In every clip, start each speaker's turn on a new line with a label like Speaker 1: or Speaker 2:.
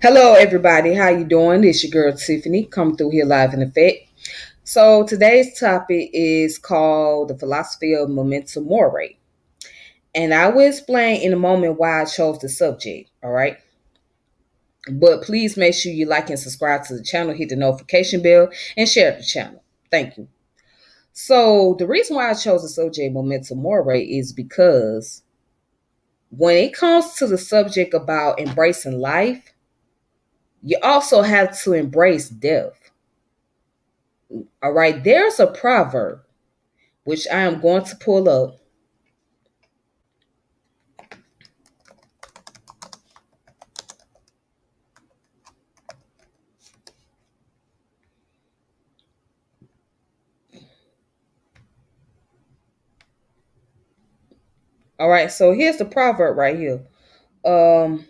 Speaker 1: Hello, everybody. How you doing? It's your girl Tiffany, coming through here live in effect. So today's topic is called the philosophy of Memento Mori, and I will explain in a moment why I chose the subject. All right, but please make sure you like and subscribe to the channel, hit the notification bell, and share the channel. Thank you. So the reason why I chose the subject Memento Mori is because when it comes to the subject about embracing life, you also have to embrace death. All right, there's a proverb which I am going to pull up. All right, so here's the proverb right here. Um,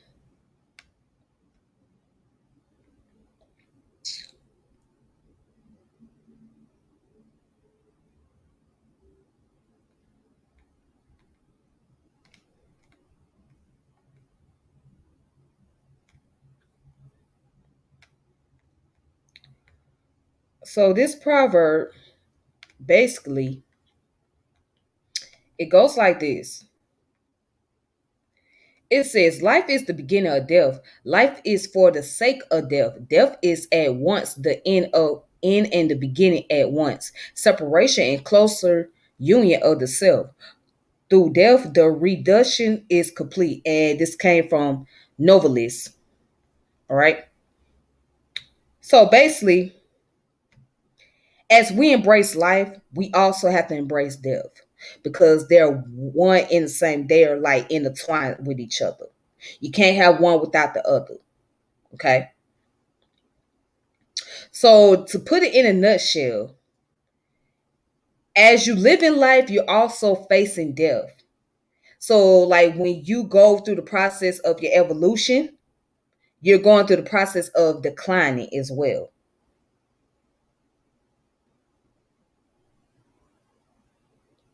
Speaker 1: so this proverb basically it goes like this. It says, "Life is the beginning of death. Life is for the sake of death. Death is at once the end and the beginning at once. Separation and closer union of the self. Through death, the reduction is complete." And this came from Novelist. All right. So basically, as we embrace life, we also have to embrace death because they're one in the same. They're like intertwined with each other. You can't have one without the other. Okay. So to put it in a nutshell, as you live in life, you're also facing death. So like when you go through the process of your evolution, you're going through the process of declining as well.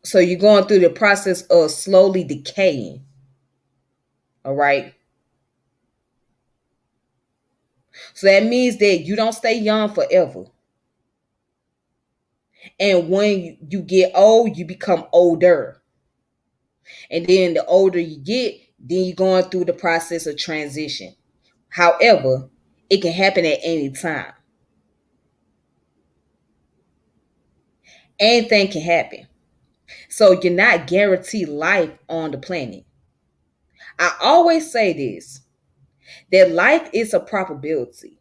Speaker 1: So you're going through the process of slowly decaying. All right. So that means that you don't stay young forever. And when you get old, you become older. And then the older you get, then you're going through the process of transition. However, it can happen at any time. Anything can happen. So you're not guaranteed life on the planet. I always say this, that life is a probability.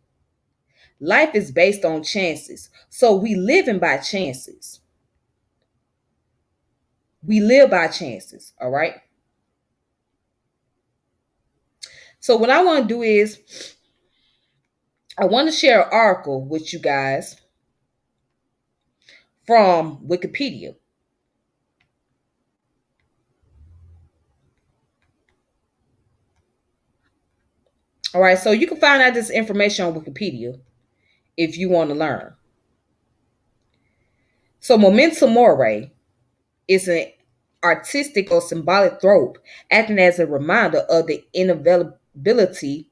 Speaker 1: Life is based on chances. So we living by chances. We live by chances. All right. So what I want to do is I want to share an article with you guys from Wikipedia. All right, so you can find out this information on Wikipedia if you want to learn. So, Memento Mori is an artistic or symbolic trope acting as a reminder of the inevitability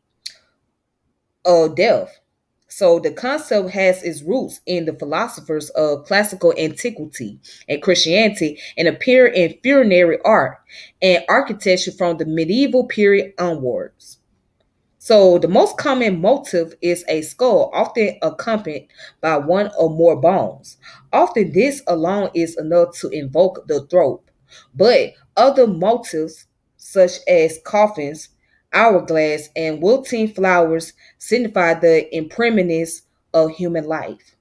Speaker 1: of death. So the concept has its roots in the philosophers of classical antiquity and Christianity and appear in funerary art and architecture from the medieval period onwards. So the most common motif is a skull, often accompanied by one or more bones. Often this alone is enough to invoke the throat, but other motifs such as coffins, hourglass, and wilting flowers signify the impermanence of human life.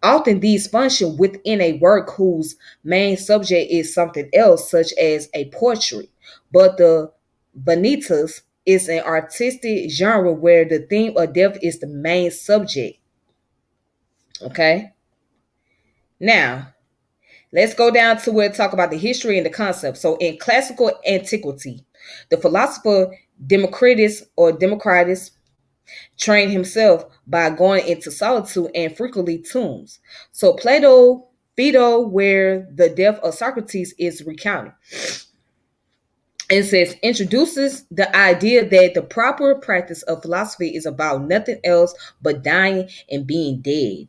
Speaker 1: Often these function within a work whose main subject is something else, such as a portrait, but the vanitas is an artistic genre where the theme of death is the main subject. Okay. Now, let's go down to where talk about the history and the concept. So in classical antiquity, the philosopher Democritus trained himself by going into solitude and frequently tombs. So Phaedo, where the death of Socrates is recounted. It says introduces the idea that the proper practice of philosophy is about nothing else but dying and being dead.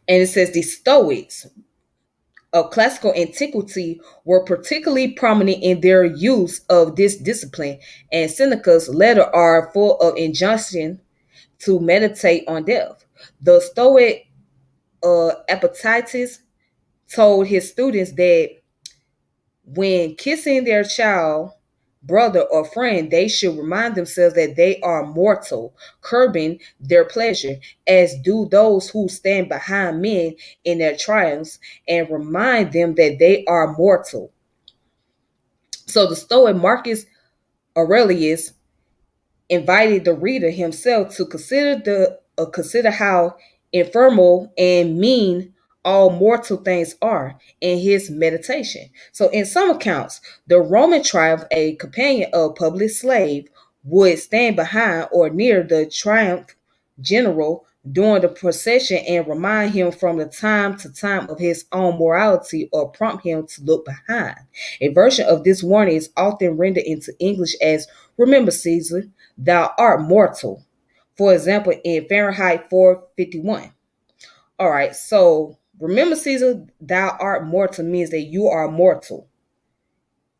Speaker 1: And it says the Stoics of classical antiquity were particularly prominent in their use of this discipline, and Seneca's letters are full of injunction to meditate on death. The Stoic Epictetus told his students that when kissing their child, brother, or friend, they should remind themselves that they are mortal, curbing their pleasure, as do those who stand behind men in their triumphs, and remind them that they are mortal. So the Stoic Marcus Aurelius invited the reader himself to consider how infernal and mean all mortal things are in his meditation. So in some accounts, the Roman triumph, a companion of public slave, would stand behind or near the triumph general during the procession and remind him from the time to time of his own morality or prompt him to look behind. A version of this warning is often rendered into English as remember, Caesar, thou art mortal. For example, in Fahrenheit 451. All right, so remember, Caesar, thou art mortal means that you are mortal,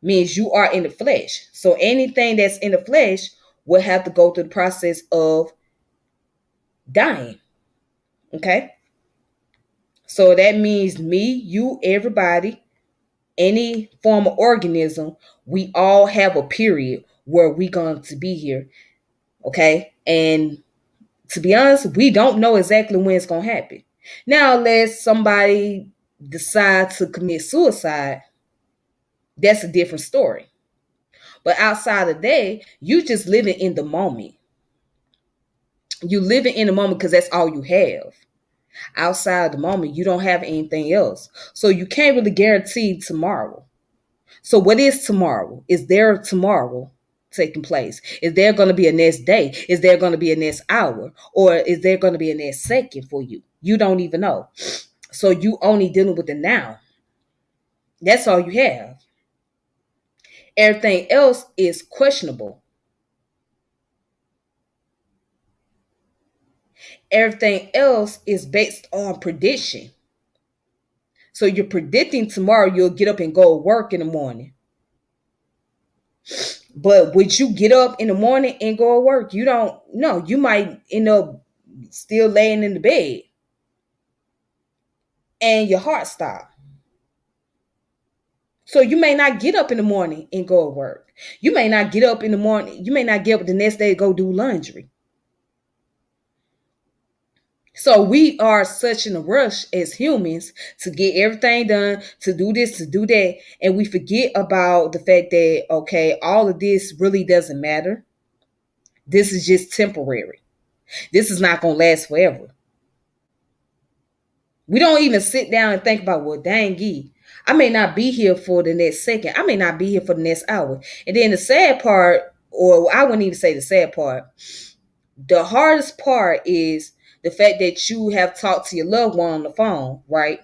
Speaker 1: means you are in the flesh. So anything that's in the flesh will have to go through the process of dying. Okay, so that means me, you, everybody, any form of organism, we all have a period where we going to be here. Okay, and to be honest, we don't know exactly when it's going to happen. Now, unless somebody decide to commit suicide, that's a different story. But outside of that, you just living in the moment. You living in the moment because that's all you have. Outside the moment, you don't have anything else. So you can't really guarantee tomorrow. So what is tomorrow? Is there tomorrow taking place? Is there going to be a next day? Is there going to be a next hour? Or is there going to be a next second for you? You don't even know. So you only dealing with the now. That's all you have. Everything else is questionable. Everything else is based on prediction. So you're predicting tomorrow you'll get up and go to work in the morning. But would you get up in the morning and go to work? You don't know. You might end up still laying in the bed and your heart stop. So you may not get up in the morning and go to work. You may not get up in the morning. You may not get up the next day to go do laundry. So we are such in a rush as humans to get everything done, to do this, to do that. And we forget about the fact that, okay, all of this really doesn't matter. This is just temporary. This is not going to last forever. We don't even sit down and think about, well, dang, I may not be here for the next second. I may not be here for the next hour. And then the sad part, or I wouldn't even say the sad part, the hardest part is the fact that you have talked to your loved one on the phone, right?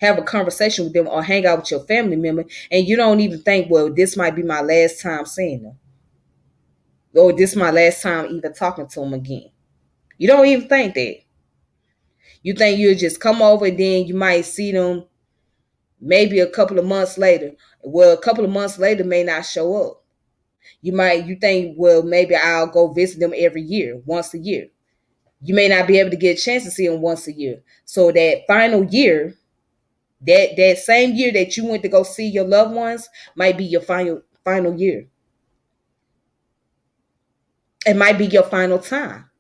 Speaker 1: Have a conversation with them or hang out with your family member, and you don't even think, well, this might be my last time seeing them. Or this is my last time even talking to them again. You don't even think that. You think you'll just come over and then you might see them maybe a couple of months later. Well, a couple of months later may not show up. You think, well, maybe I'll go visit them every year, once a year. You may not be able to get a chance to see them once a year. So that final year, that same year that you went to go see your loved ones might be your final year. It might be your final time.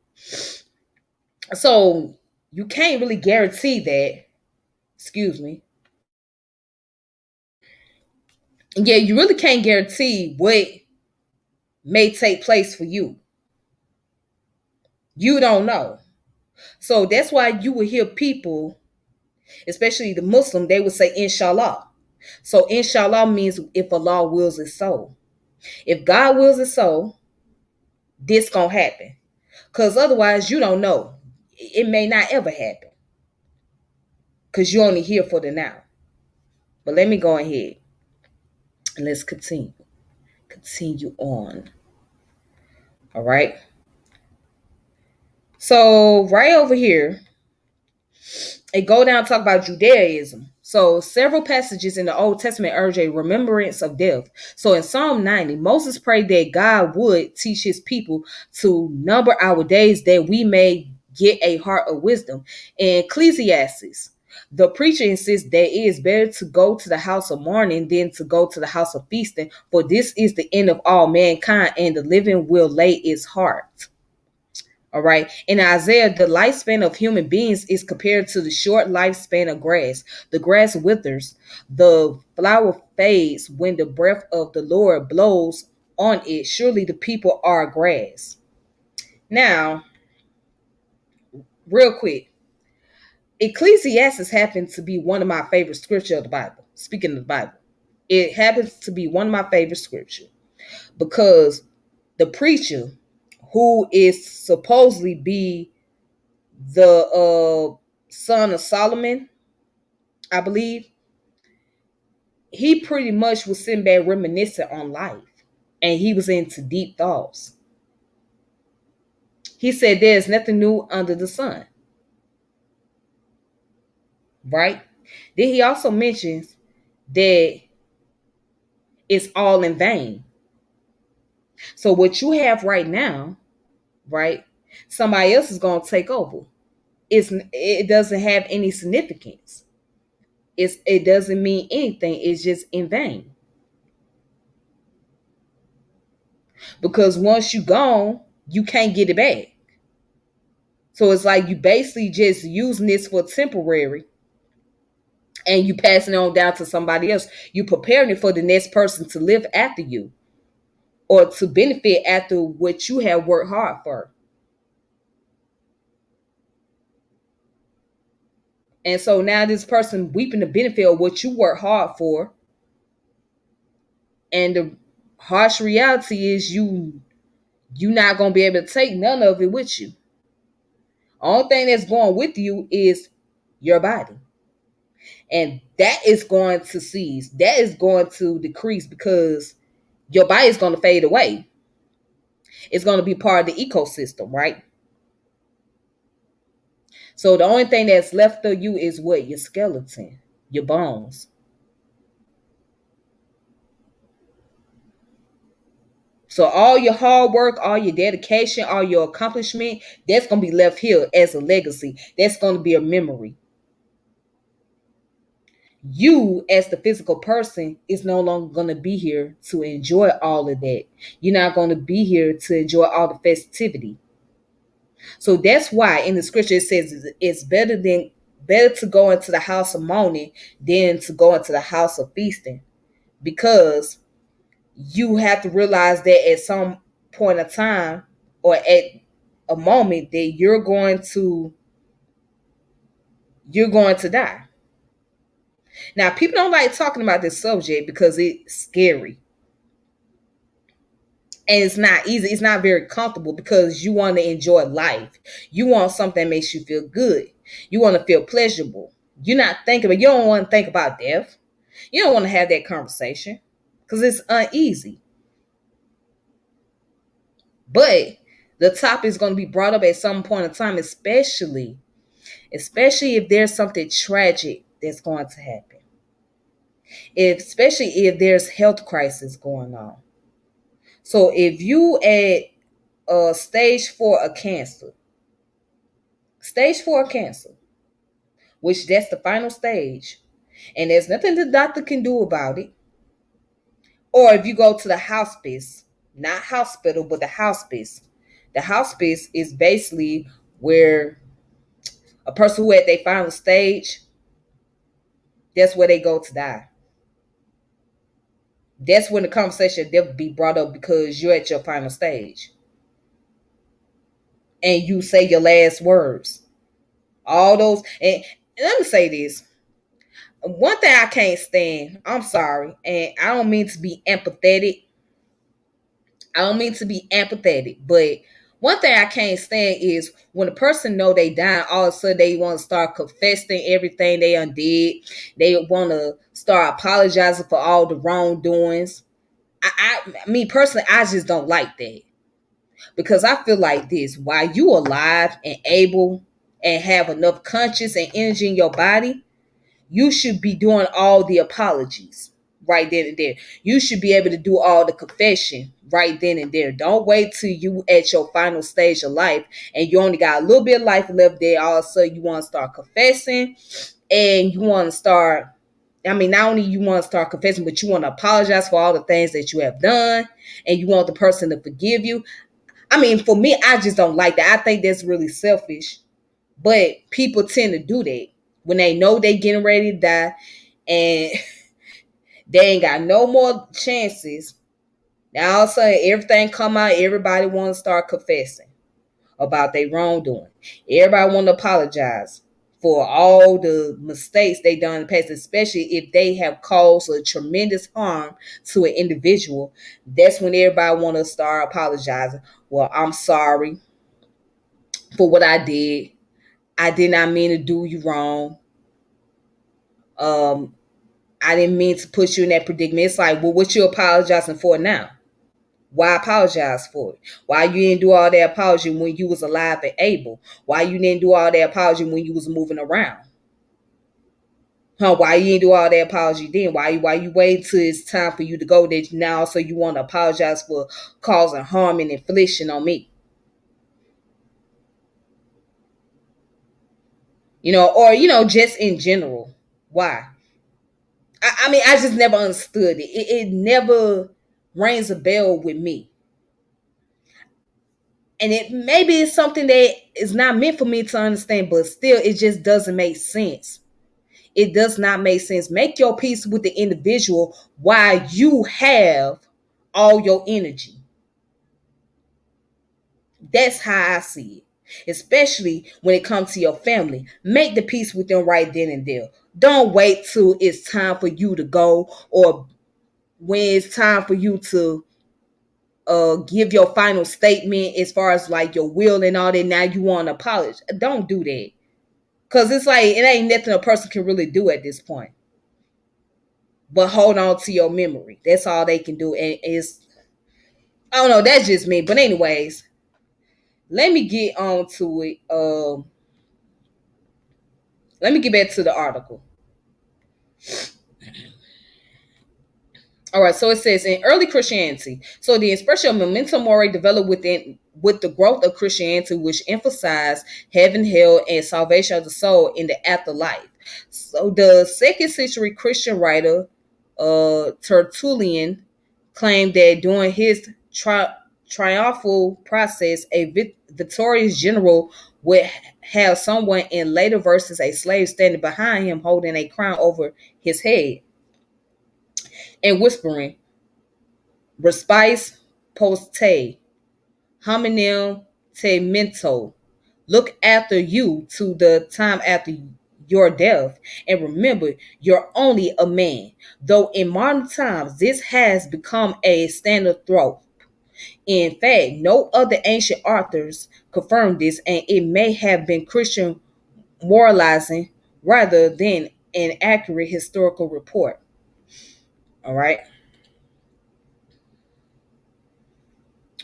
Speaker 1: So you can't really guarantee that. Excuse me. Yeah, you really can't guarantee what may take place for you. You don't know. So that's why you will hear people, especially the Muslim, they would say inshallah. So inshallah means if Allah wills it so. If God wills it so, this gonna happen. Because otherwise you don't know. It may not ever happen. Because you're only here for the now. But let me go ahead. And let's continue. Continue on. All right. So right over here, it go down and talk about Judaism. So several passages in the Old Testament urge a remembrance of death. So in Psalm 90, Moses prayed that God would teach his people to number our days that we may get a heart of wisdom. In Ecclesiastes, the preacher insists that it is better to go to the house of mourning than to go to the house of feasting, for this is the end of all mankind, and the living will lay its heart. All right. In Isaiah, the lifespan of human beings is compared to the short lifespan of grass. The grass withers, the flower fades when the breath of the Lord blows on it. Surely the people are grass. Now, real quick, Ecclesiastes happens to be one of my favorite scripture of the Bible. Speaking of the Bible, it happens to be one of my favorite scripture because the preacher, who is supposedly be the son of Solomon, I believe, he pretty much was sitting back reminiscing on life, and he was into deep thoughts. He said there's nothing new under the sun, right? Then he also mentions that it's all in vain. So what you have right now, right? Somebody else is going to take over. It doesn't have any significance. It doesn't mean anything. It's just in vain. Because once you gone, you can't get it back. So it's like you basically just using this for temporary, and you passing it on down to somebody else. You preparing it for the next person to live after you or to benefit after what you have worked hard for. And so now this person weeping the benefit of what you worked hard for. And the harsh reality is you not gonna be able to take none of it with you. Only thing that's going with you is your body. And that is going to cease. That is going to decrease because your body is going to fade away. It's going to be part of the ecosystem, right? So the only thing that's left of you is what? Your skeleton, your bones. So all your hard work, all your dedication, all your accomplishment, that's going to be left here as a legacy. That's going to be a memory. You, as the physical person, is no longer going to be here to enjoy all of that. You're not going to be here to enjoy all the festivity. So that's why in the scripture it says it's better to go into the house of mourning than to go into the house of feasting, because you have to realize that at some point of time or at a moment that you're going to die. Now, people don't like talking about this subject because it's scary. And it's not easy. It's not very comfortable because you want to enjoy life. You want something that makes you feel good. You want to feel pleasurable. You don't want to think about death. You don't want to have that conversation because it's uneasy. But the topic is going to be brought up at some point in time, especially if there's something tragic that's going to happen. Especially if there's health crisis going on. So if you at stage 4 of cancer, which that's the final stage, and there's nothing the doctor can do about it, or if you go to the hospice, not hospital, but the hospice is basically where a person who at their final stage, that's where they go to die. That's when the conversation will be brought up because you're at your final stage. And you say your last words. All those. And let me say this. One thing I can't stand, I'm sorry, and I don't mean to be empathetic. But One thing I can't stand is when a person know they dying, all of a sudden they want to start confessing everything they undid. They want to start apologizing for all the wrongdoings. Me personally, I just don't like that because I feel like this: while you alive and able and have enough conscience and energy in your body, you should be doing all the apologies right then and there. You should be able to do all the confession right then and there. Don't wait till you at your final stage of life and you only got a little bit of life left there. All of a sudden you want to start confessing and you want to start. I mean, not only you want to start confessing, but you want to apologize for all the things that you have done and you want the person to forgive you. I mean, for me, I just don't like that. I think that's really selfish. But people tend to do that when they know they getting ready to die and they ain't got no more chances. Now all of a sudden everything come out, everybody want to start confessing about their wrongdoing. Everybody want to apologize for all the mistakes they done in the past, especially if they have caused a tremendous harm to an individual. That's when everybody want to start apologizing. Well, I'm sorry for what I did. I did not mean to do you wrong. Um, I didn't mean to put you in that predicament. It's like, well, what you apologizing for now? Why apologize for it? Why you didn't do all that apology when you was alive and able? Why you didn't do all that apology when you was moving around? Huh? Why you didn't do all that apology then? Why you wait till it's time for you to go that now so you want to apologize for causing harm and infliction on me? Or just in general. Why? I mean, I just never understood it. It never rings a bell with me. And it maybe it's something that is not meant for me to understand, but still it just doesn't make sense. It does not make sense. Make your peace with the individual while you have all your energy. That's how I see it. Especially when it comes to your family. Make the peace with them right then and there. Don't wait till it's time for you to go or when it's time for you to give your final statement as far as like your will and all that. Now you want to apologize. Don't do that. Cause it's like it ain't nothing a person can really do at this point. But hold on to your memory. That's all they can do. And it's I don't know, that's just me. But anyways, let me get on to it. Let me get back to the article. All right, so it says in early Christianity, so the expression of Memento Mori developed with the growth of Christianity, which emphasized heaven, hell, and salvation of the soul in the afterlife. So the second century Christian writer Tertullian claimed that during his triumphal process, a victorious general would have someone in later verses a slave standing behind him holding a crown over his head and whispering, Respice post te, hominem te mento. Look after you to the time after your death. And remember, you're only a man. Though in modern times, this has become a standard trope. In fact, no other ancient authors confirm this, and it may have been Christian moralizing rather than an accurate historical report. All right.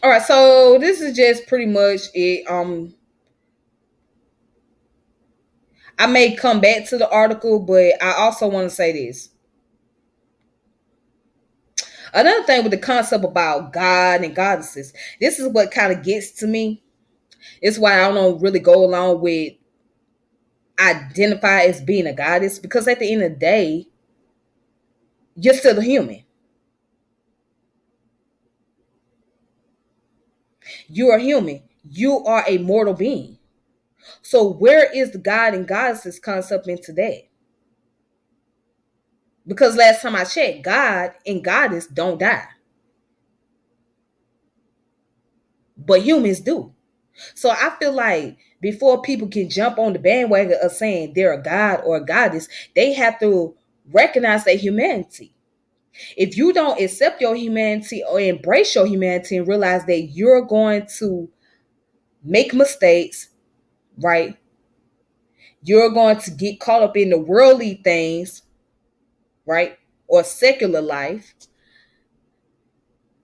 Speaker 1: All right, so this is just pretty much it. I may come back to the article, but I also want to say this. Another thing with the concept about God and goddesses, this is what kind of gets to me. It's why I don't really go along with identify as being a goddess because at the end of the day, you're still a human. You are human. You are a mortal being. So where is the God and goddesses concept into that? Because last time I checked, God and goddess don't die, but humans do. So I feel like before people can jump on the bandwagon of saying they're a god or a goddess, they have to recognize their humanity. If you don't accept your humanity or embrace your humanity and realize that you're going to make mistakes, right? You're going to get caught up in the worldly things, right? Or secular life.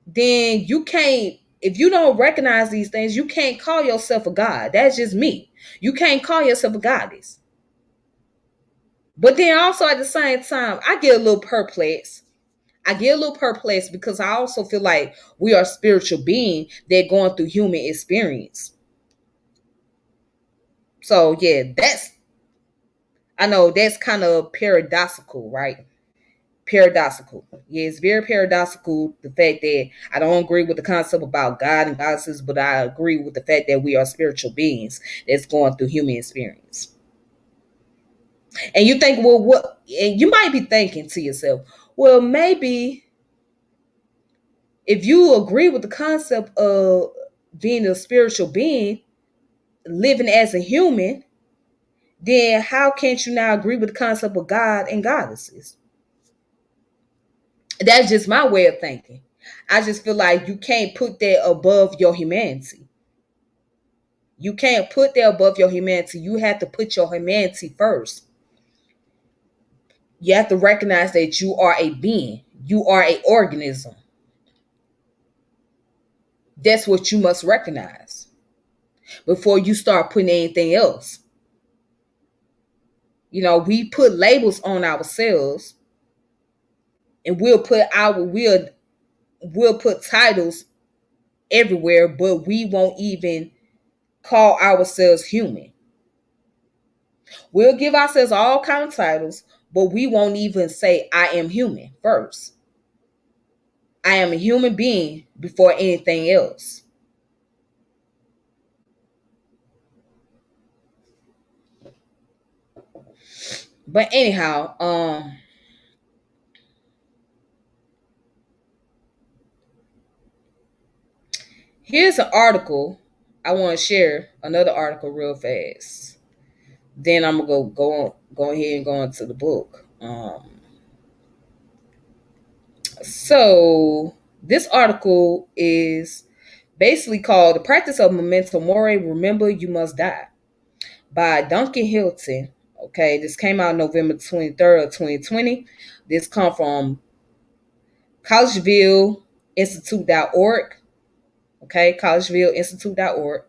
Speaker 1: Then you can't, if you don't recognize these things, you can't call yourself a god. That's just me. You can't call yourself a goddess. But then also at the same time, I get a little perplexed. I get a little perplexed because I also feel like we are spiritual beings that going through human experience. So yeah, I know that's kind of paradoxical, right? Paradoxical. Yeah, it's very paradoxical. The fact that I don't agree with the concept about God and goddesses, but I agree with the fact that we are spiritual beings that's going through human experience. And you think, well, what? And you might be thinking to yourself, well, maybe if you agree with the concept of being a spiritual being, living as a human, then how can't you now agree with the concept of God and goddesses? That's just my way of thinking. I just feel like you can't put that above your humanity. You can't put that above your humanity. You have to put your humanity first. You have to recognize that you are a being. You are an organism. That's what you must recognize before you start putting anything else. We put labels on ourselves, and we'll put titles everywhere, but we won't even call ourselves human. We'll give ourselves all kind of titles, but we won't even say I am human first. I am a human being before anything else. But anyhow, here's an article I want to share. Another article real fast. Then I'm gonna go ahead and go into the book. So this article is basically called "The Practice of Memento Mori: Remember You Must Die" by Duncan Hilton. Okay, this came out November 23rd of 2020. This come from collegevilleinstitute.org. Okay, collegevilleinstitute.org.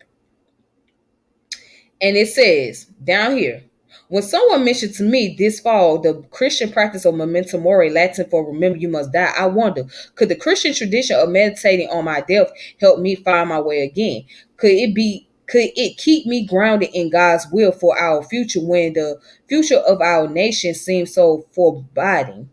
Speaker 1: And it says down here, when someone mentioned to me this fall the Christian practice of memento mori, Latin for remember you must die, I wonder, could the Christian tradition of meditating on my death help me find my way again? Could it keep me grounded in God's will for our future when the future of our nation seems so forbidding?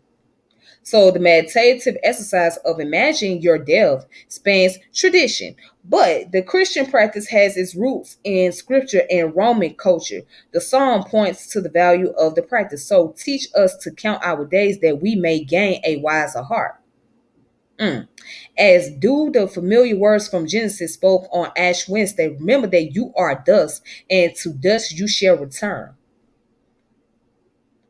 Speaker 1: So the meditative exercise of imagining your death spans tradition, but the Christian practice has its roots in scripture and Roman culture. The psalm points to the value of the practice. So teach us to count our days that we may gain a wiser heart. Mm. As do the familiar words from Genesis spoke on Ash Wednesday, remember that you are dust, and to dust you shall return.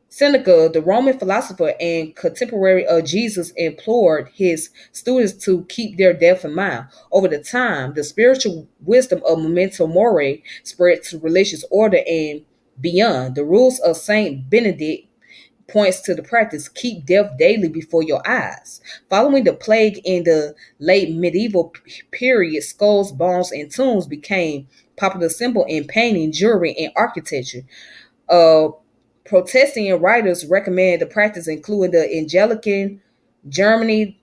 Speaker 1: Seneca, the Roman philosopher and contemporary of Jesus, implored his students to keep their death in mind. Over the time, the spiritual wisdom of memento mori spread to religious order and beyond. The rules of Saint Benedict points to the practice keep death daily before your eyes. Following the plague in the late medieval period, skulls, bones, and tombs became popular symbol in painting, jewelry, and architecture. Uh, Protestant writers recommend the practice, including the Anglican Germany,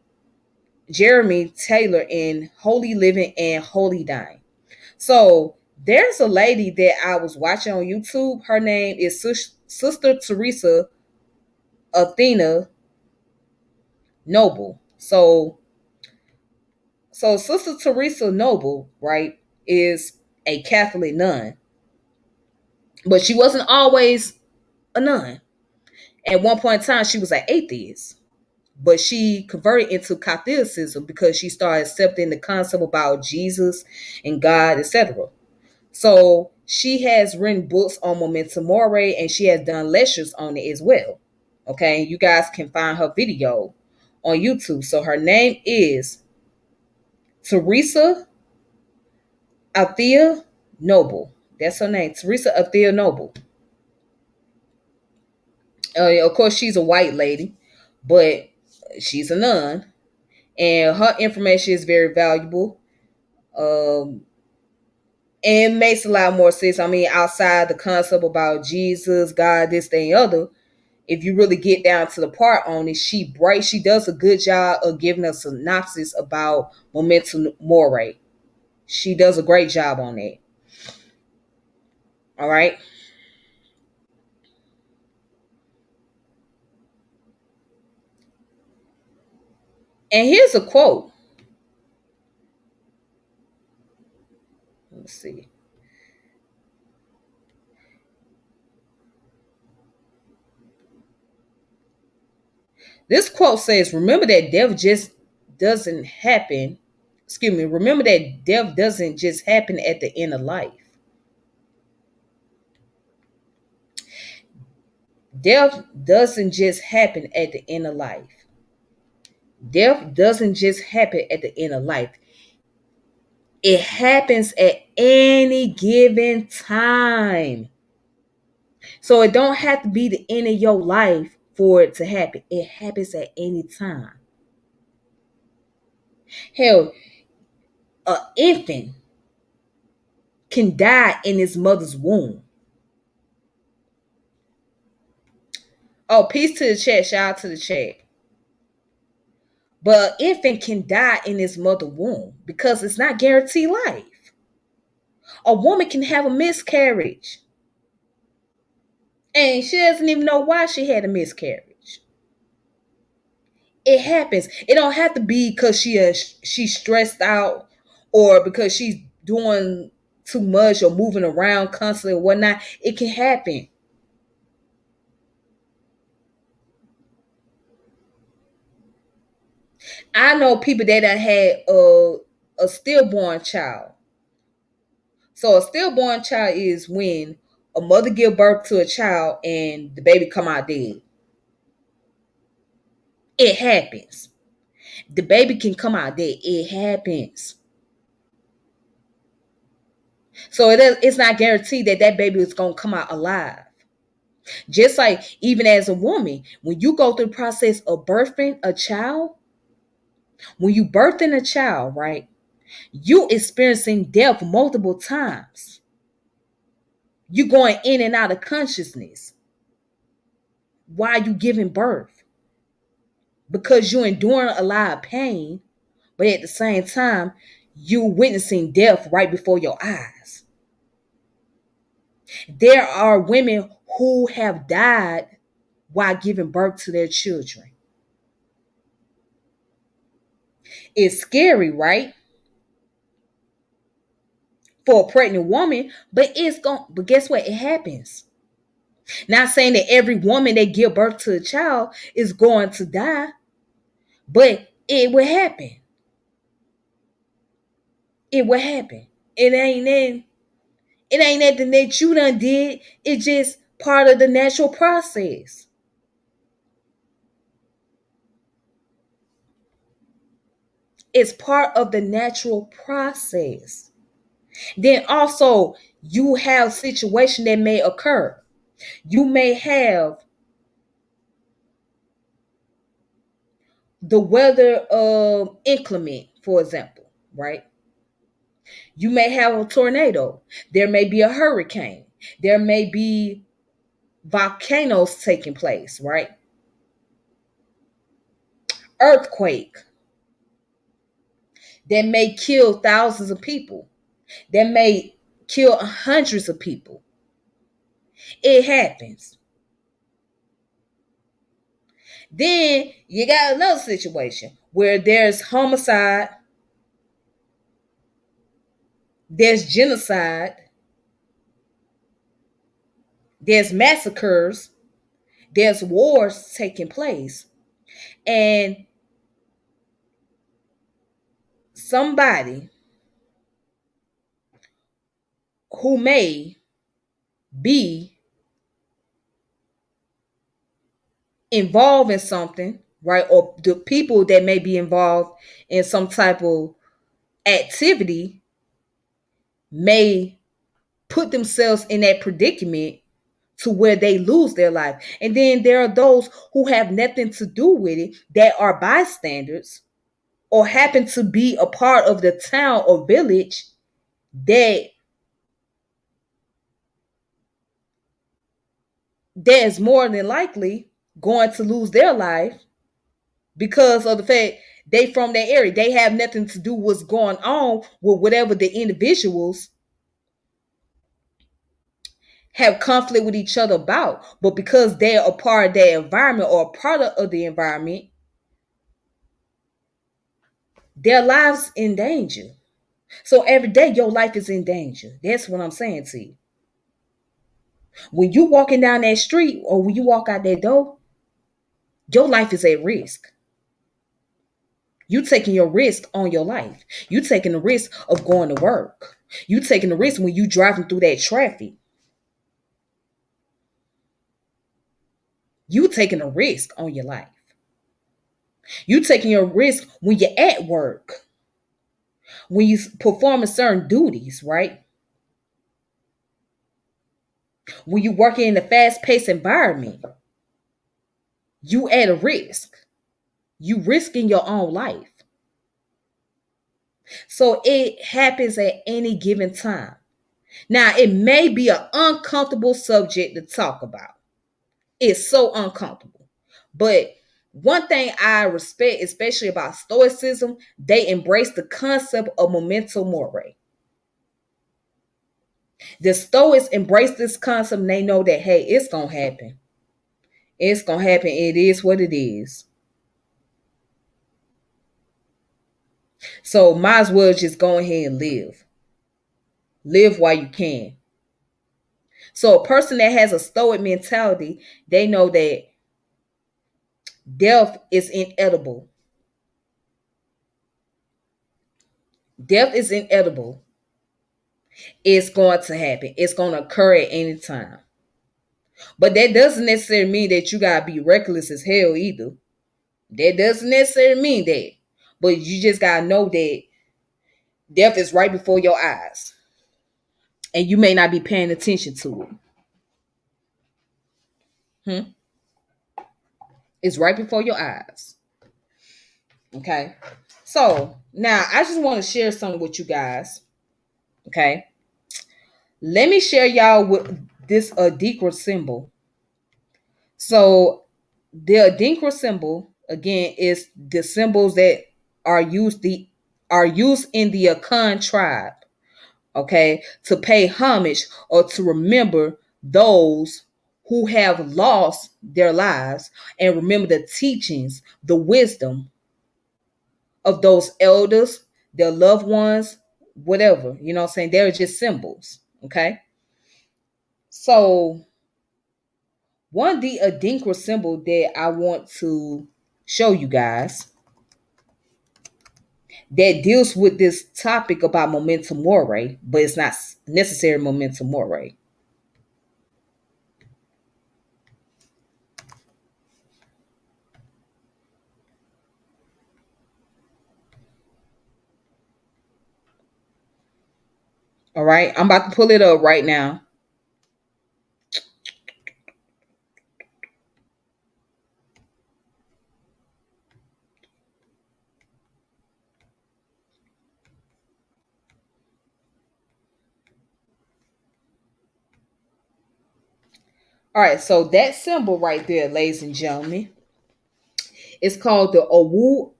Speaker 1: Jeremy Taylor in Holy Living and Holy Dying. So there's a lady that I was watching on YouTube. Her name is Sister Teresa Athena Noble. So Sister Teresa Noble, right, is a Catholic nun, but she wasn't always a nun. At one point in time, she was an atheist, but she converted into Catholicism because she started accepting the concept about Jesus and God, etc. So she has written books on Memento Mori, and she has done lectures on it as well. Okay, you guys can find her video on YouTube. So her name is Teresa Althea Noble. That's her name, Teresa Athea Noble. Of course, she's a white lady, but she's a nun, and her information is very valuable. Um, and it makes a lot more sense. I mean, outside the concept about Jesus, God, this, thing, other. If you really get down to the part on it, she does a good job of giving a synopsis about Memento Mori. She does a great job on that. All right. And here's a quote. Let's see. This quote says, "Remember that death just doesn't happen. Excuse me. Remember that death doesn't just happen at the end of life. Death doesn't just happen at the end of life. Death doesn't just happen at the end of life. It happens at any given time. So it don't have to be the end of your life for it to happen. It happens at any time. Hell, an infant can die in its mother's womb. Oh, peace to the chat. Shout out to the chat. But an infant can die in its mother's womb because it's not guaranteed life. A woman can have a miscarriage and she doesn't even know why she had a miscarriage. It happens. It don't have to be because she's stressed out or because she's doing too much or moving around constantly or whatnot. It can happen. I know people that done had a stillborn child. So a stillborn child is when a mother give birth to a child and the baby come out dead. It happens. The baby can come out dead. It happens. So it's not guaranteed that that baby is going to come out alive. Just like even as a woman, when you go through the process of birthing a child, when you birthing a child, right, you experiencing death multiple times. You going in and out of consciousness while you giving birth because you're enduring a lot of pain, but at the same time, you witnessing death right before your eyes. There are women who have died while giving birth to their children. It's scary, right? For a pregnant woman, but but guess what? It happens. Not saying that every woman that give birth to a child is going to die, but it will happen. It will happen. It ain't in, it ain't nothing that you done did. It's just part of the natural process. It's part of the natural process. Then also you have situation that may occur. You may have the weather inclement, for example, right? You may have a tornado. There may be a hurricane. There may be volcanoes taking place, right? Earthquake that may kill thousands of people, that may kill hundreds of people. It happens. Then you got another situation where there's homicide, there's genocide, there's massacres, there's wars taking place, and somebody who may be involved in something, right? Or the people that may be involved in some type of activity may put themselves in that predicament to where they lose their life. And then there are those who have nothing to do with it that are bystanders or happen to be a part of the town or village that is more than likely going to lose their life because of the fact they from that area. They have nothing to do what's going on with whatever the individuals have conflict with each other about. But because they're a part of that environment or a product of the environment, their lives in danger. So every day your life is in danger. That's what I'm saying to you. When you walking down that street or when you walk out that door, your life is at risk. You taking your risk on your life. You taking the risk of going to work. You taking the risk when you driving through that traffic. You taking a risk on your life. You taking your risk when you're at work. When you performing certain duties, right? When you working in a fast-paced environment, you at a risk. You risking your own life. So it happens at any given time. Now, it may be an uncomfortable subject to talk about. It's so uncomfortable. But one thing I respect, especially about Stoicism, they embrace the concept of memento mori. The Stoics embrace this concept and they know that, hey, it's going to happen. It's going to happen. It is what it is. So might as well just go ahead and live. Live while you can. So a person that has a Stoic mentality, they know that death is inedible. Death is inedible. It's going to happen. It's going to occur at any time. But that doesn't necessarily mean that you got to be reckless as hell either. That doesn't necessarily mean that. But you just got to know that death is right before your eyes. And you may not be paying attention to it. It's right before your eyes. Okay. So now I just want to share something with you guys. Okay. Let me share y'all with this Adinkra symbol. So the Adinkra symbol again is the symbols that are used in the Akan tribe. Okay, to pay homage or to remember those who have lost their lives and remember the teachings, the wisdom of those elders, their loved ones, whatever. You know what I'm saying? They're just symbols. Okay. So one the Adinkra symbol that I want to show you guys that deals with this topic about Memento Mori, but it's not necessarily Memento Mori. All right, I'm about to pull it up right now. All right, so that symbol right there, ladies and gentlemen, it's called the Owu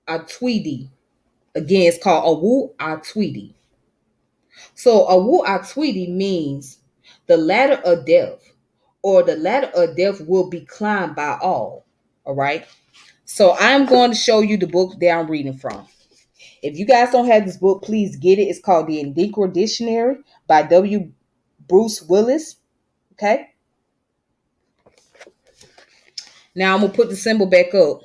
Speaker 1: Atwidi. Again, it's called Owu Atwidi. So Owu Atwidi means the ladder of death, or the ladder of death will be climbed by all. All right. So I'm going to show you the book that I'm reading from. If you guys don't have this book, please get it. It's called The Adinkra Dictionary by W. Bruce Willis. Okay. Now I'm going to put the symbol back up.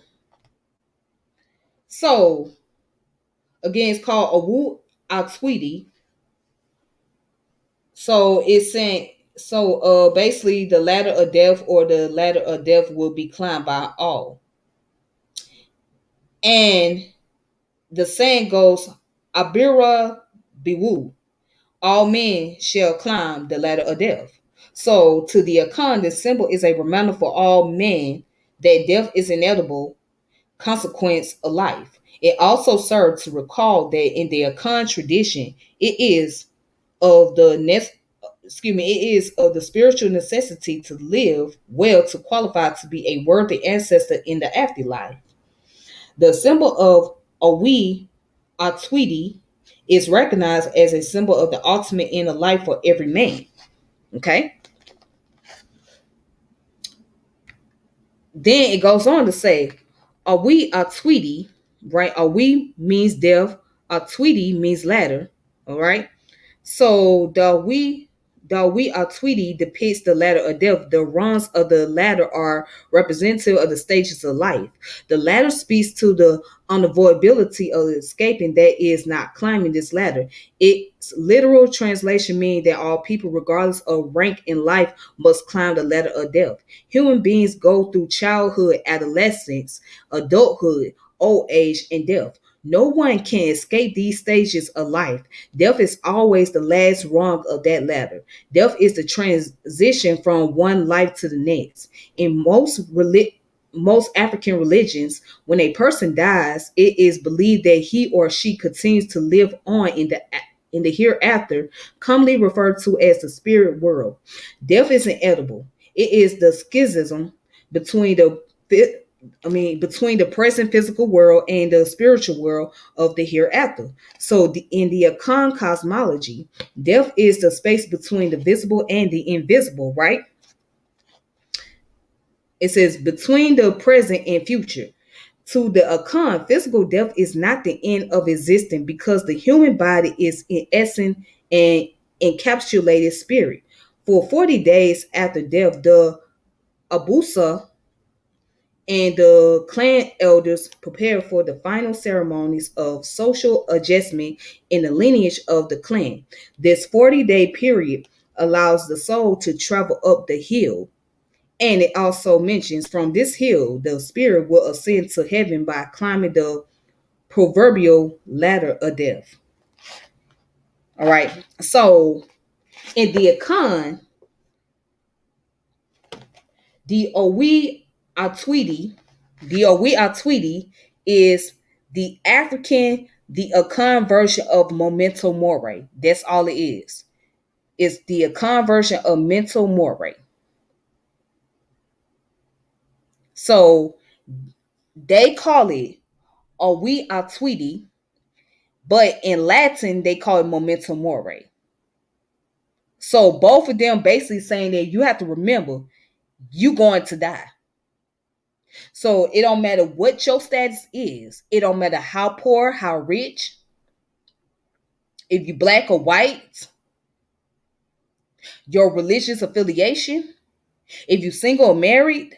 Speaker 1: So, again, it's called Owu Atwidi. So it's saying, basically the ladder of death or the ladder of death will be climbed by all. And the saying goes, Abira Biwu, all men shall climb the ladder of death. So to the Akan, the symbol is a reminder for all men that death is inevitable consequence of life. It also served to recall that in the Akan tradition, it is of the it is of the spiritual necessity to live well to qualify to be a worthy ancestor in the afterlife. The symbol of Awi Atwiti is recognized as a symbol of the ultimate end of life for every man. Okay. Then it goes on to say, Awi Atwiti, right? Awi means death, Atwiti means ladder. All right. So the we are Tweety depicts the ladder of death. The rungs of the ladder are representative of the stages of life. The ladder speaks to the unavoidability of escaping, that is not climbing this ladder. Its literal translation means that all people, regardless of rank in life, must climb the ladder of death. Human beings go through childhood, adolescence, adulthood, old age, and death. No one can escape these stages of life. Death is always the last rung of that ladder. Death is the transition from one life to the next. In most African religions, when a person dies, it is believed that he or she continues to live on in the hereafter, commonly referred to as the spirit world. Death is inevitable. It is the schism between between the present physical world and the spiritual world of the hereafter. So, in the Akan cosmology, death is the space between the visible and the invisible, right? It says between the present and future. To the Akan, physical death is not the end of existing because the human body is in essence an encapsulated spirit. For 40 days after death, the Abusa and the clan elders prepare for the final ceremonies of social adjustment in the lineage of the clan. This 40-day period allows the soul to travel up the hill. And it also mentions from this hill, the spirit will ascend to heaven by climbing the proverbial ladder of death. All right. So in the Akan, the Owi Atwiti, the Owi Atwiti is the Akan version of Memento Mori. That's all it is. It's the Akan version of Memento Mori. So they call it Owi Atwiti, but in Latin they call it Memento Mori. So both of them basically saying that you have to remember you going to die. So it don't matter what your status is. It don't matter how poor, how rich, if you black or white, your religious affiliation, if you single or married,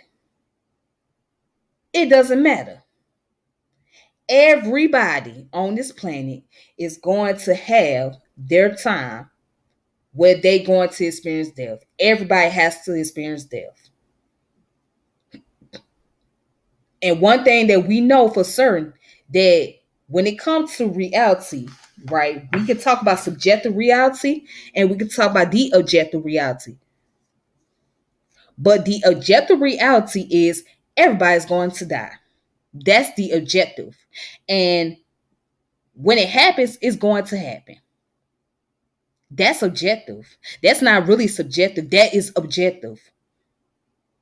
Speaker 1: it doesn't matter. Everybody on this planet is going to have their time where they going to experience death. Everybody has to experience death. And one thing that we know for certain, that when it comes to reality, right, we can talk about subjective reality and we can talk about the objective reality. But the objective reality is everybody's going to die. That's the objective. And when it happens, it's going to happen. That's objective. That's not really subjective. That is objective.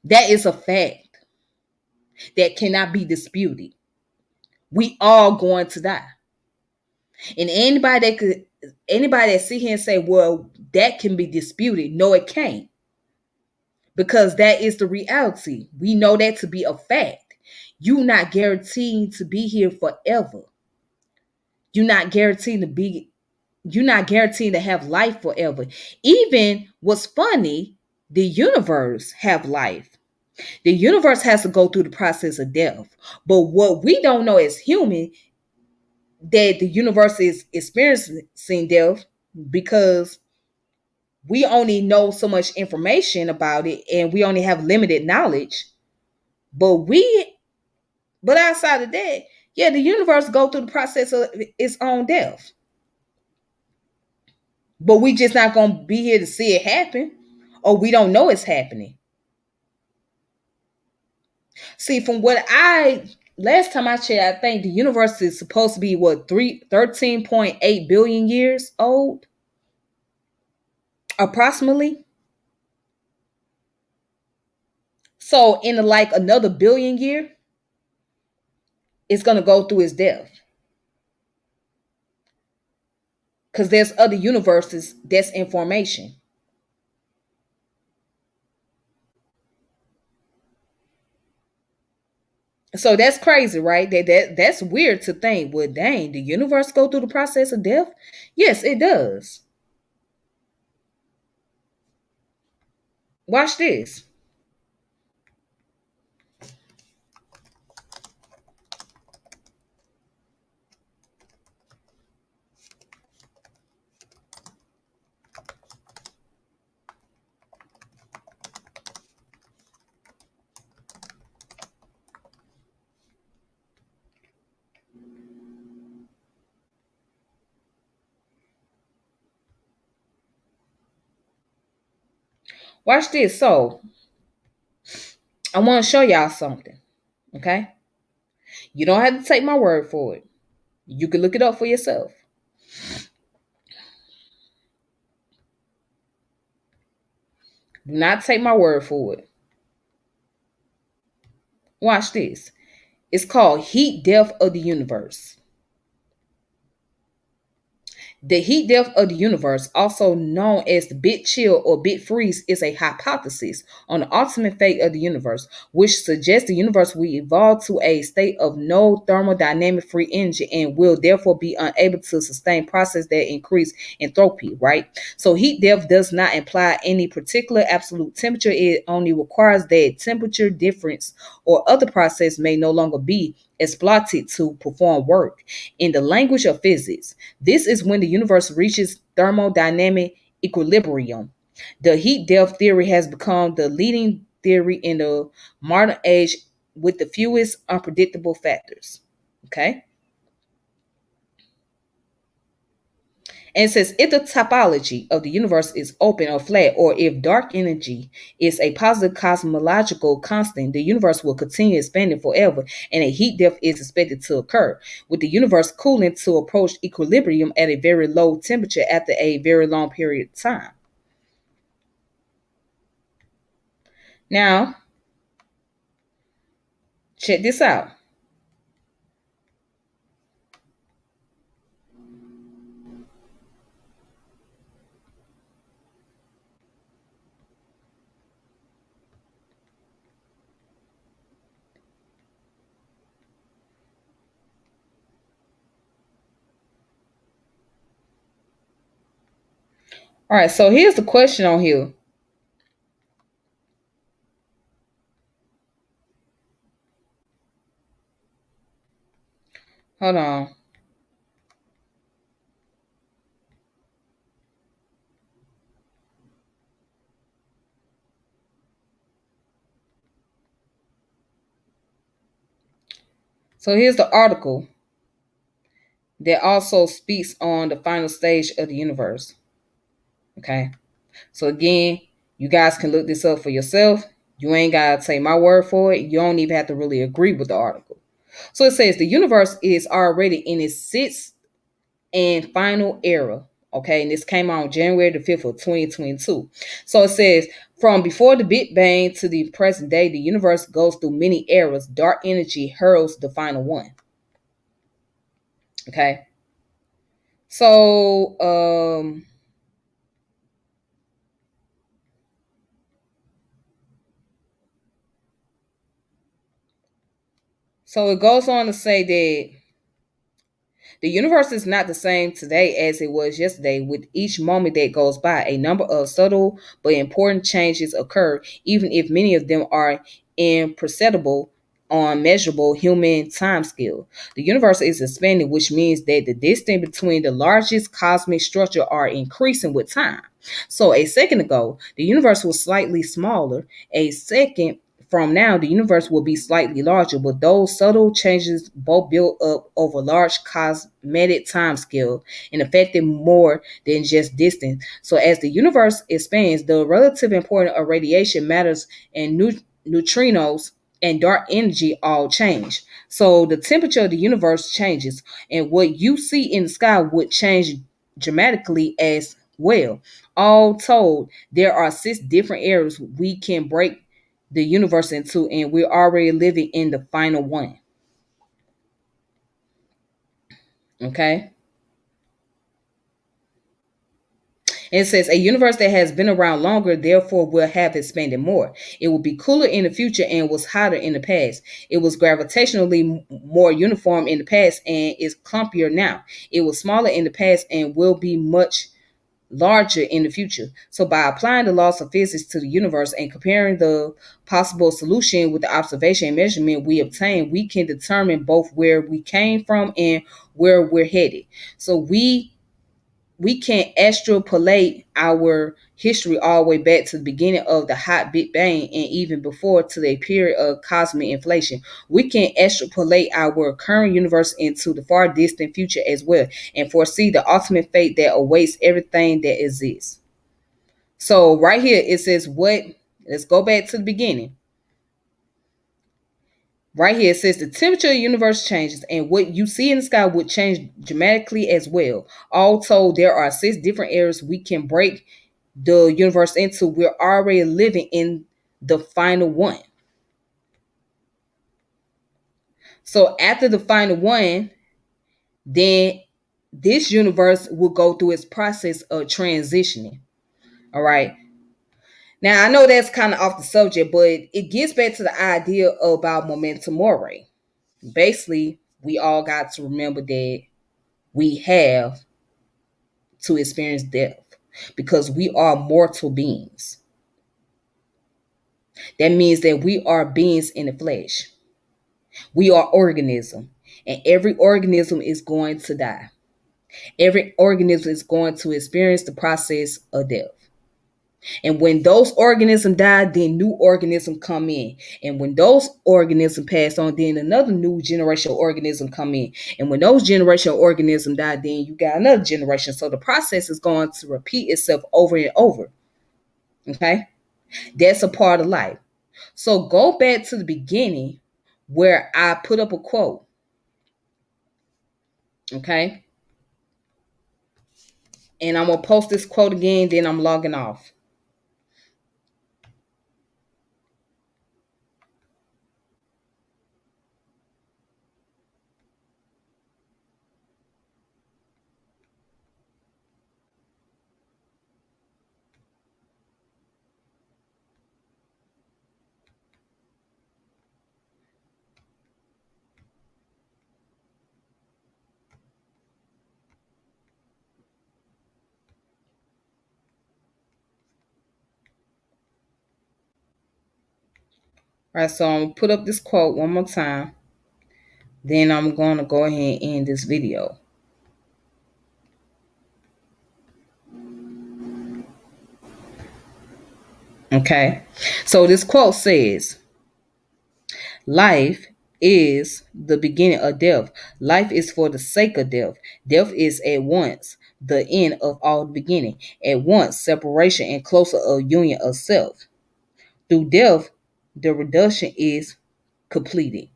Speaker 1: That is a fact that cannot be disputed. We all going to die. And anybody that sit here and say, well, that can be disputed. No, it can't. Because that is the reality. We know that to be a fact. You're not guaranteed to be here forever. You're not guaranteed to be you're not guaranteed to have life forever. Even what's funny, the universe have life. The universe has to go through the process of death. But what we don't know as human, that the universe is experiencing death because we only know so much information about it and we only have limited knowledge. But outside of that, yeah, the universe go through the process of its own death. but we just not gonna be here to see it happen, or we don't know it's happening. See, from what I last time I checked, I think the universe is supposed to be what 13.8 billion years old, approximately. So in like another billion year, it's gonna go through its death. Because there's other universes that's in formation. So that's crazy, right? That's weird to think. Well, dang, the universe go through the process of death? Yes, it does. Watch this. Watch this. So I want to show y'all something. Okay. You don't have to take my word for it. You can look it up for yourself. Do not take my word for it. Watch this. It's called heat death of the universe. The heat death of the universe, also known as the big chill or big freeze, is a hypothesis on the ultimate fate of the universe, which suggests the universe will evolve to a state of no thermodynamic free energy and will therefore be unable to sustain processes that increase entropy, right? So heat death does not imply any particular absolute temperature. It only requires that temperature difference or other process may no longer be exploited to perform work. In the language of physics, this is when the universe reaches thermodynamic equilibrium. The heat death theory has become the leading theory in the modern age with the fewest unpredictable factors. Okay. And it says if the topology of the universe is open or flat, or if dark energy is a positive cosmological constant, the universe will continue expanding forever and a heat death is expected to occur, with the universe cooling to approach equilibrium at a very low temperature after a very long period of time. Now, check this out. All right, so here's the question on here. Hold on. So here's the article that also speaks on the final stage of the universe. Okay. So again, you guys can look this up for yourself. You ain't gotta take my word for it. You don't even have to really agree with the article. So it says the universe is already in its sixth and final era. Okay, and this came out on January the 5th of 2022. So it says from before the Big Bang to the present day, the universe goes through many eras. Dark energy hurls the final one. Okay. So so it goes on to say that the universe is not the same today as it was yesterday. With each moment that goes by, a number of subtle but important changes occur, even if many of them are imperceptible on measurable human timescale. The universe is expanding, which means that the distance between the largest cosmic structure are increasing with time. So a second ago, the universe was slightly smaller. A second from now, the universe will be slightly larger, but those subtle changes both build up over large cosmetic timescale and affecting more than just distance. So as the universe expands, the relative importance of radiation matters and neutrinos and dark energy all change. So the temperature of the universe changes, and what you see in the sky would change dramatically as well. All told, there are six different areas we can break the universe into, and we're already living in the final one. Okay. And it says a universe that has been around longer, therefore, will have expanded more. It will be cooler in the future and was hotter in the past. It was gravitationally more uniform in the past and is clumpier now. It was smaller in the past and will be much larger in the future. So by applying the laws of physics to the universe and comparing the possible solution with the observation and measurement we obtain, we can determine both where we came from and where we're headed. So we can extrapolate our history all the way back to the beginning of the hot Big Bang and even before to the period of cosmic inflation. We can extrapolate our current universe into the far distant future as well and foresee the ultimate fate that awaits everything that exists. So right here it says what? Let's go back to the beginning. Right here, it says the temperature of the universe changes, and what you see in the sky would change dramatically as well. All told, there are six different areas we can break the universe into. We're already living in the final one. So after the final one, then this universe will go through its process of transitioning. All right. Now I know that's kind of off the subject, but it gets back to the idea about Memento Mori. Basically, we all got to remember that we have to experience death because we are mortal beings. That means that we are beings in the flesh. We are organism, and every organism is going to die. Every organism is going to experience the process of death. And when those organisms die, then new organisms come in. And when those organisms pass on, then another new generation of organism come in. And when those generation of organisms die, then you got another generation. So the process is going to repeat itself over and over. Okay? That's a part of life. So go back to the beginning where I put up a quote. Okay? And I'm going to post this quote again, then I'm logging off. All right, so I'm going to put up this quote one more time. Then I'm going to go ahead and end this video. Okay. So this quote says, life is the beginning of death. Life is for the sake of death. Death is at once the end of all the beginning. At once separation and closer of union of self. Through death, the reduction is completed.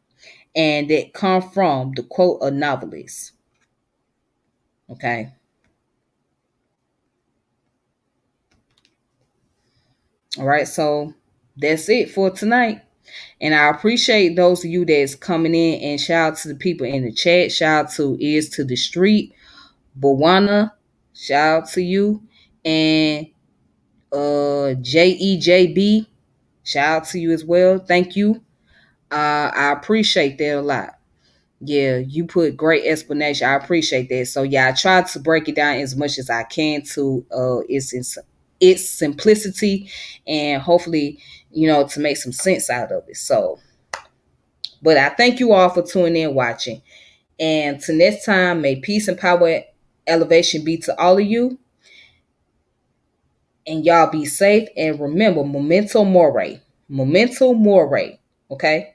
Speaker 1: And that come from the quote of novelist. Okay. All right. So that's it for tonight. And I appreciate those of you that's coming in, and shout out to the people in the chat. Shout out to Is to the Street, Bawana. Shout out to you. And JEJB. Shout out to you as well. Thank you. I appreciate that a lot. Yeah, you put great explanation. I appreciate that. So yeah, I tried to break it down as much as I can to its simplicity, and hopefully, to make some sense out of it. So, but I thank you all for tuning in, watching. And to next time, may peace and power elevation be to all of you. And y'all be safe. And remember, Memento Mori. Memento Mori. Okay?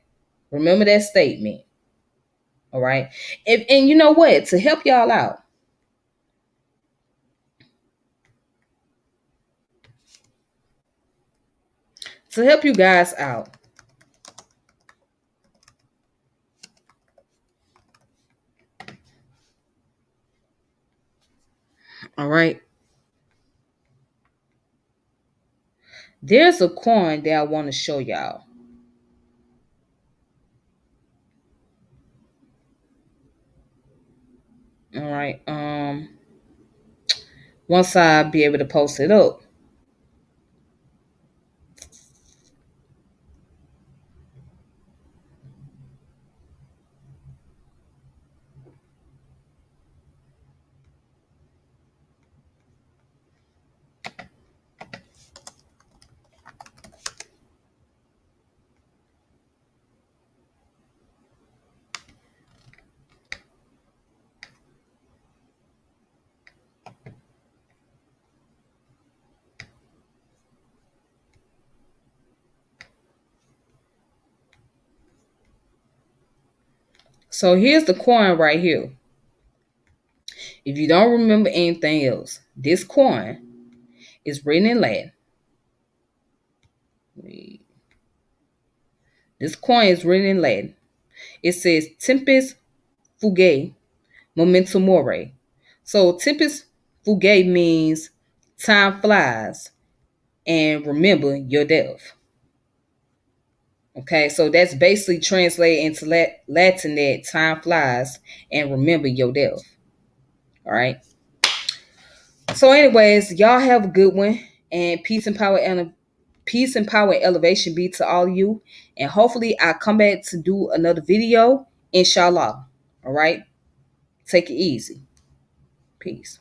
Speaker 1: Remember that statement. All right. And you know what? To help y'all out, to help you guys out, all right, there's a coin that I want to show y'all. All right. Once I be able to post it up. So here's the coin right here. If you don't remember anything else, this coin is written in Latin. This coin is written in Latin. It says Tempus Fugit Memento Mori. So Tempus Fugit means time flies and remember your death. Okay, so that's basically translated into Latin that time flies and remember your death. All right. So, anyways, y'all have a good one, and peace and power and elevation be to all of you. And hopefully, I come back to do another video, inshallah. All right. Take it easy. Peace.